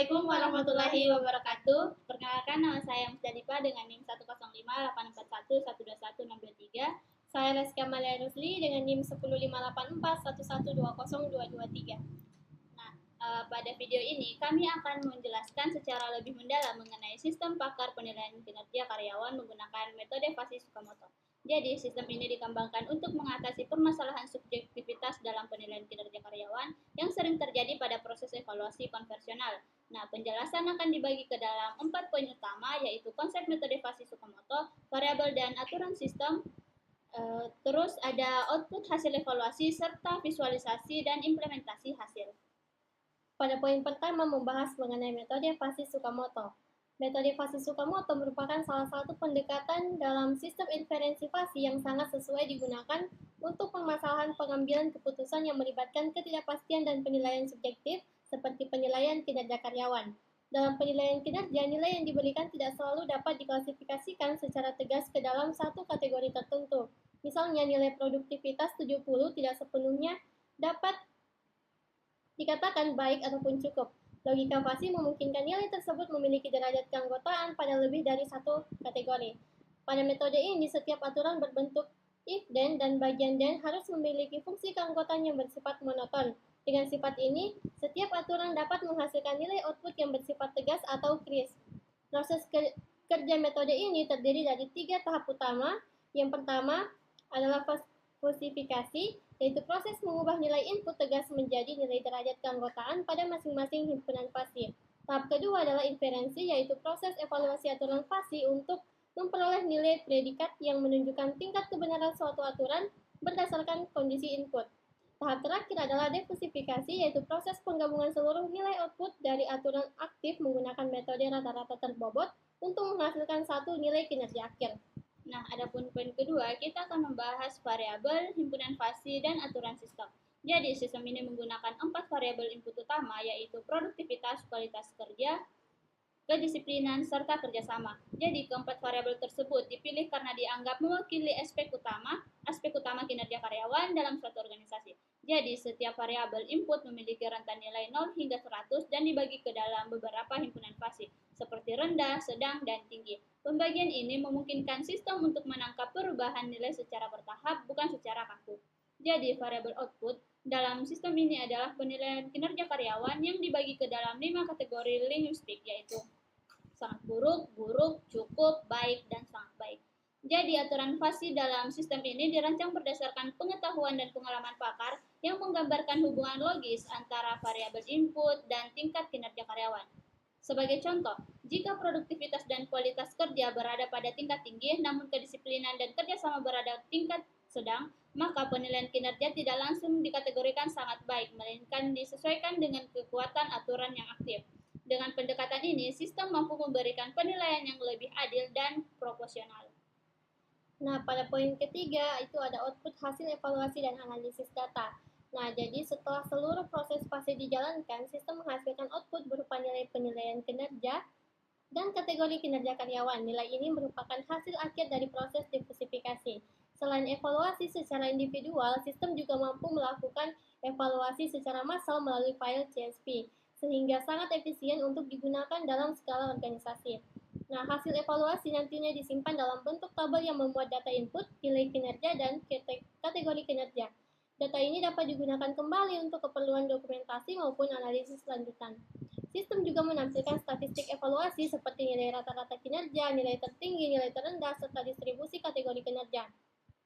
Assalamualaikum warahmatullahi wabarakatuh. Perkenalkan, nama saya Musdalifah dengan NIM 1058441211623. Saya Reska Malia Rusli dengan NIM 1058411202223. Pada video ini kami akan menjelaskan secara lebih mendalam mengenai sistem pakar penilaian kinerja karyawan menggunakan metode Fasi Tsukamoto. Jadi, sistem ini dikembangkan untuk mengatasi permasalahan subjektivitas dalam penilaian kinerja karyawan yang sering terjadi pada proses evaluasi konvensional. Nah, penjelasan akan dibagi ke dalam 4 poin utama, yaitu konsep metode Fasi Tsukamoto, variabel dan aturan sistem, terus ada output hasil evaluasi, serta visualisasi dan implementasi hasil. Pada poin pertama membahas mengenai metode Fasi Tsukamoto. Metode Fasi Tsukamoto merupakan salah satu pendekatan dalam sistem inferensi Fasi yang sangat sesuai digunakan untuk permasalahan pengambilan keputusan yang melibatkan ketidakpastian dan penilaian subjektif seperti penilaian kinerja karyawan. Dalam penilaian kinerja, nilai yang diberikan tidak selalu dapat diklasifikasikan secara tegas ke dalam satu kategori tertentu. Misalnya, nilai produktivitas 70 tidak sepenuhnya dapat dikatakan baik ataupun cukup. Logika Fasi memungkinkan nilai tersebut memiliki derajat keanggotaan pada lebih dari satu kategori. Pada metode ini, setiap aturan berbentuk if then dan bagian then harus memiliki fungsi keanggotaan yang bersifat monoton. Dengan sifat ini, setiap aturan dapat menghasilkan nilai output yang bersifat tegas atau crisp. Proses kerja metode ini terdiri dari 3 tahap utama. Yang pertama adalah falsifikasi, yaitu proses mengubah nilai input tegas menjadi nilai derajat keanggotaan pada masing-masing himpunan Fasi. Tahap kedua adalah inferensi, yaitu proses evaluasi aturan Fasi untuk memperoleh nilai predikat yang menunjukkan tingkat kebenaran suatu aturan berdasarkan kondisi input. Tahap terakhir adalah defusifikasi, yaitu proses penggabungan seluruh nilai output dari aturan aktif menggunakan metode rata-rata terbobot untuk menghasilkan satu nilai kinerja akhir. Nah, adapun poin kedua, kita akan membahas variabel, himpunan Fasi, dan aturan sistem. Jadi, sistem ini menggunakan 4 variabel input utama, yaitu produktivitas, kualitas kerja, kedisiplinan, serta kerjasama. Jadi, keempat variabel tersebut dipilih karena dianggap mewakili aspek utama kinerja karyawan dalam suatu organisasi. Jadi, setiap variabel input memiliki rentan nilai 0 hingga 100 dan dibagi ke dalam beberapa himpunan Fasi, seperti rendah, sedang, dan tinggi. Pembagian ini memungkinkan sistem untuk menangkap perubahan nilai secara bertahap, bukan secara kaku. Jadi, variabel output dalam sistem ini adalah penilaian kinerja karyawan yang dibagi ke dalam 5 kategori linguistik, yaitu sangat buruk, buruk, cukup, baik, dan sangat baik. Jadi, aturan Fasi dalam sistem ini dirancang berdasarkan pengetahuan dan pengalaman pakar yang menggambarkan hubungan logis antara variabel input dan tingkat kinerja karyawan. Sebagai contoh, jika produktivitas dan kualitas kerja berada pada tingkat tinggi, namun kedisiplinan dan kerjasama berada tingkat sedang, maka penilaian kinerja tidak langsung dikategorikan sangat baik, melainkan disesuaikan dengan kekuatan aturan yang aktif. Dengan pendekatan ini, sistem mampu memberikan penilaian yang lebih adil dan proporsional. Nah, pada poin ketiga itu ada output hasil evaluasi dan analisis data. Nah, jadi setelah seluruh proses Fasi dijalankan, sistem menghasilkan output berupa nilai penilaian kinerja dan kategori kinerja karyawan. Nilai ini merupakan hasil akhir dari proses diversifikasi. Selain evaluasi secara individual, sistem juga mampu melakukan evaluasi secara massal melalui file CSV, sehingga sangat efisien untuk digunakan dalam skala organisasi. Nah, hasil evaluasi nantinya disimpan dalam bentuk tabel yang memuat data input, nilai kinerja, dan kategori kinerja. Data ini dapat digunakan kembali untuk keperluan dokumentasi maupun analisis lanjutan. Sistem juga menampilkan statistik evaluasi seperti nilai rata-rata kinerja, nilai tertinggi, nilai terendah, serta distribusi kategori kinerja.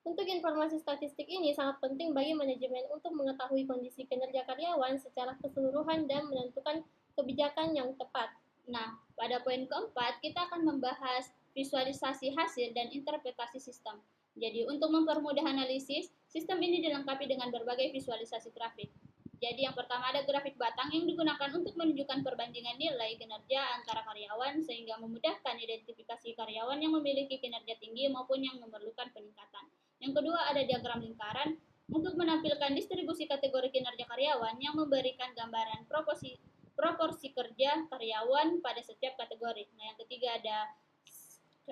Untuk informasi statistik ini sangat penting bagi manajemen untuk mengetahui kondisi kinerja karyawan secara keseluruhan dan menentukan kebijakan yang tepat. Nah, pada poin keempat, kita akan membahas visualisasi hasil dan interpretasi sistem. Jadi, untuk mempermudah analisis, sistem ini dilengkapi dengan berbagai visualisasi grafik. Jadi, yang pertama ada grafik batang yang digunakan untuk menunjukkan perbandingan nilai kinerja antara karyawan sehingga memudahkan identifikasi karyawan yang memiliki kinerja tinggi maupun yang memerlukan peningkatan. Yang kedua ada diagram lingkaran untuk menampilkan distribusi kategori kinerja karyawan yang memberikan gambaran proporsi kerja karyawan pada setiap kategori. Nah, yang ketiga ada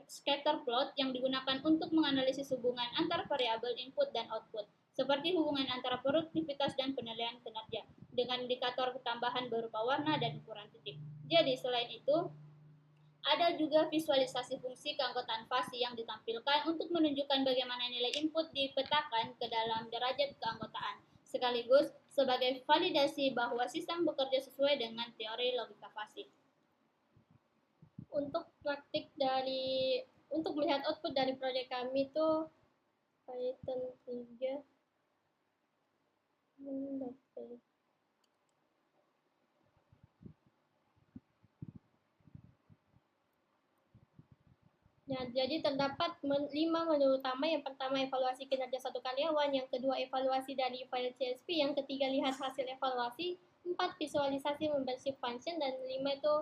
scatter plot yang digunakan untuk menganalisis hubungan antar variabel input dan output, seperti hubungan antara produktivitas dan penilaian kinerja, dengan indikator tambahan berupa warna dan ukuran titik. Jadi selain itu, ada juga visualisasi fungsi keanggotaan fasi yang ditampilkan untuk menunjukkan bagaimana nilai input dipetakan ke dalam derajat keanggotaan, sekaligus sebagai validasi bahwa sistem bekerja sesuai dengan teori logika fasi. Untuk melihat output dari proyek kami itu Python 3. Nah, jadi terdapat 5 menu utama. Yang pertama, evaluasi kinerja satu karyawan. Yang kedua, evaluasi dari file CSV. Yang ketiga, lihat hasil evaluasi. 4, visualisasi membership function. Dan 5 itu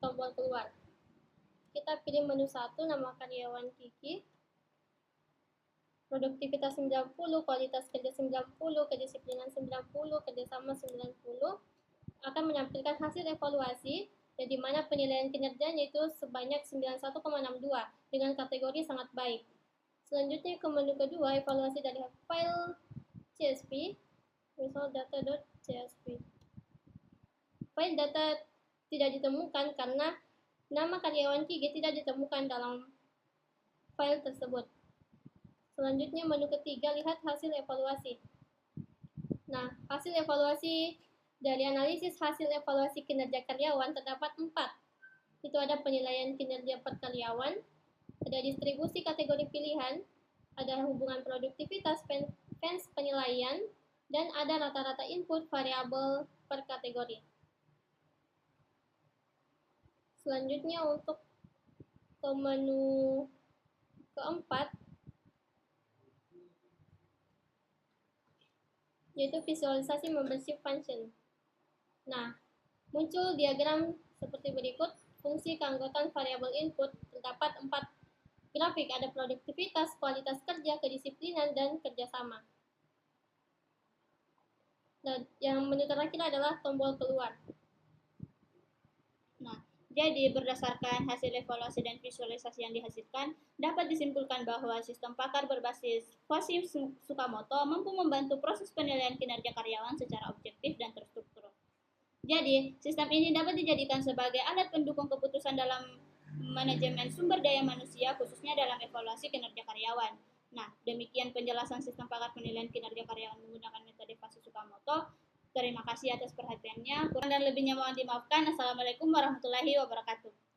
tombol keluar. Kita pilih menu 1, nama karyawan Kiki. Produktivitas 90, kualitas kerja 90, kedisiplinan 90, kerjasama 90. Akan menampilkan hasil evaluasi, di mana penilaian kinerjanya itu sebanyak 91,62 dengan kategori sangat baik. Selanjutnya ke menu kedua, evaluasi dari file CSV, misal data.csv. File data tidak ditemukan karena nama karyawan Kiki tidak ditemukan dalam file tersebut. Selanjutnya menu ketiga, lihat hasil evaluasi. Nah, hasil evaluasi dari analisis hasil evaluasi kinerja karyawan terdapat 4. Itu ada penilaian kinerja per karyawan, ada distribusi kategori pilihan, ada hubungan produktivitas fans penilaian, dan ada rata-rata input variabel per kategori. Selanjutnya untuk ke menu keempat, yaitu visualisasi membership function. Nah, muncul diagram seperti berikut. Fungsi keanggotaan variabel input terdapat 4 grafik, ada produktivitas, kualitas kerja, kedisiplinan, dan kerjasama. Dan yang menu terakhir adalah tombol keluar. Nah, jadi berdasarkan hasil evaluasi dan visualisasi yang dihasilkan, dapat disimpulkan bahwa sistem pakar berbasis Fasi Tsukamoto mampu membantu proses penilaian kinerja karyawan secara objektif dan terstruktur. Jadi, sistem ini dapat dijadikan sebagai alat pendukung keputusan dalam manajemen sumber daya manusia, khususnya dalam evaluasi kinerja karyawan. Nah, demikian penjelasan sistem pakar penilaian kinerja karyawan menggunakan metode Fasi Tsukamoto. Terima kasih atas perhatiannya. Kurang dan lebihnya mohon dimaafkan. Assalamualaikum warahmatullahi wabarakatuh.